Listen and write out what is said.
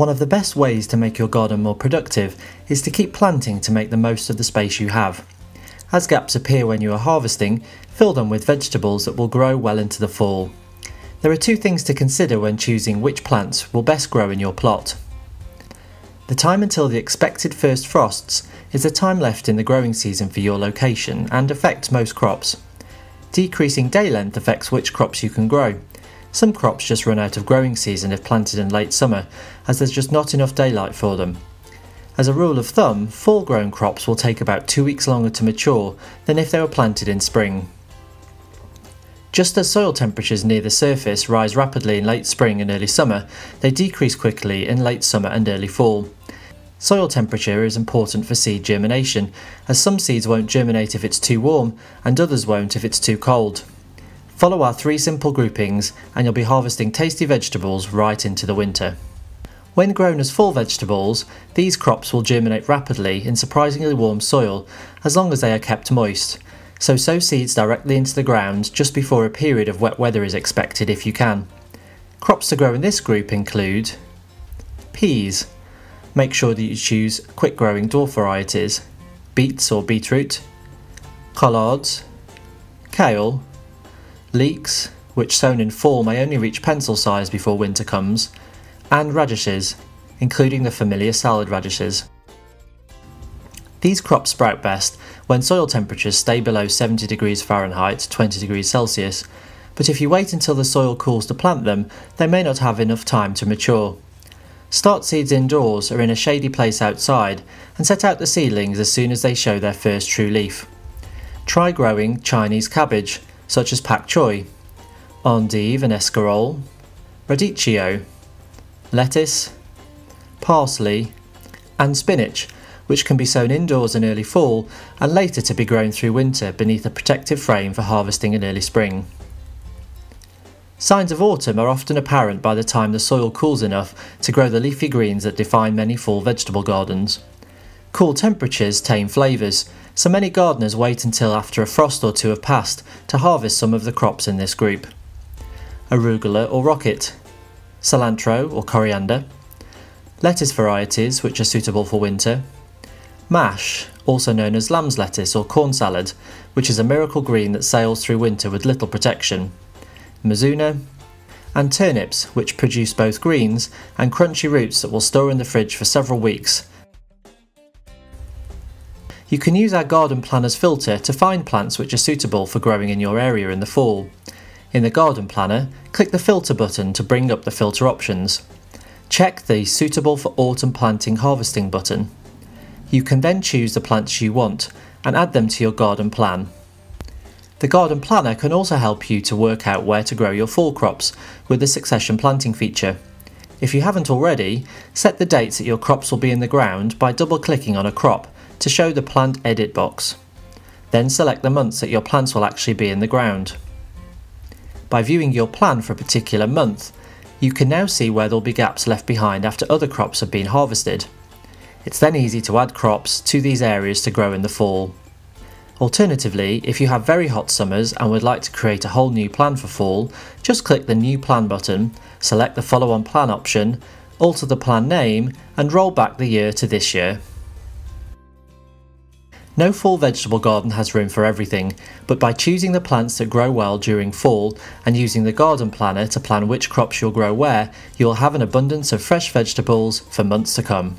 One of the best ways to make your garden more productive is to keep planting to make the most of the space you have. As gaps appear when you are harvesting, fill them with vegetables that will grow well into the fall. There are two things to consider when choosing which plants will best grow in your plot. The time until the expected first frosts is the time left in the growing season for your location and affects most crops. Decreasing day length affects which crops you can grow. Some crops just run out of growing season if planted in late summer, as there's just not enough daylight for them. As a rule of thumb, fall grown crops will take about 2 weeks longer to mature than if they were planted in spring. Just as soil temperatures near the surface rise rapidly in late spring and early summer, they decrease quickly in late summer and early fall. Soil temperature is important for seed germination, as some seeds won't germinate if it's too warm and others won't if it's too cold. Follow our 3 simple groupings and you'll be harvesting tasty vegetables right into the winter. When grown as fall vegetables, these crops will germinate rapidly in surprisingly warm soil as long as they are kept moist, so sow seeds directly into the ground just before a period of wet weather is expected if you can. Crops to grow in this group include peas. Make sure that you choose quick growing dwarf varieties, beets or beetroot, collards, kale, leeks, which sown in fall may only reach pencil size before winter comes, and radishes, including the familiar salad radishes. These crops sprout best when soil temperatures stay below 70 degrees Fahrenheit, 20 degrees Celsius, but if you wait until the soil cools to plant them, they may not have enough time to mature. Start seeds indoors or in a shady place outside and set out the seedlings as soon as they show their first true leaf. Try growing Chinese cabbage, such as pak choi, endive and escarole, radicchio, lettuce, parsley, and spinach, which can be sown indoors in early fall and later to be grown through winter beneath a protective frame for harvesting in early spring. Signs of autumn are often apparent by the time the soil cools enough to grow the leafy greens that define many fall vegetable gardens. Cool temperatures tame flavours, so many gardeners wait until after a frost or two have passed to harvest some of the crops in this group. Arugula or rocket, cilantro or coriander, lettuce varieties which are suitable for winter, mash, also known as lamb's lettuce or corn salad, which is a miracle green that sails through winter with little protection, mizuna, and turnips, which produce both greens and crunchy roots that will store in the fridge for several weeks. You can use our garden planner's filter to find plants which are suitable for growing in your area in the fall. In the garden planner, click the filter button to bring up the filter options. Check the Suitable for Autumn Planting Harvesting button. You can then choose the plants you want and add them to your garden plan. The garden planner can also help you to work out where to grow your fall crops with the succession planting feature. If you haven't already, set the dates that your crops will be in the ground by double-clicking on a crop to show the Plant Edit box. Then select the months that your plants will actually be in the ground. By viewing your plan for a particular month, you can now see where there will be gaps left behind after other crops have been harvested. It's then easy to add crops to these areas to grow in the fall. Alternatively, if you have very hot summers and would like to create a whole new plan for fall, just click the New Plan button, select the Follow on Plan option, alter the plan name and roll back the year to this year. No fall vegetable garden has room for everything, but by choosing the plants that grow well during fall and using the garden planner to plan which crops you'll grow where, you'll have an abundance of fresh vegetables for months to come.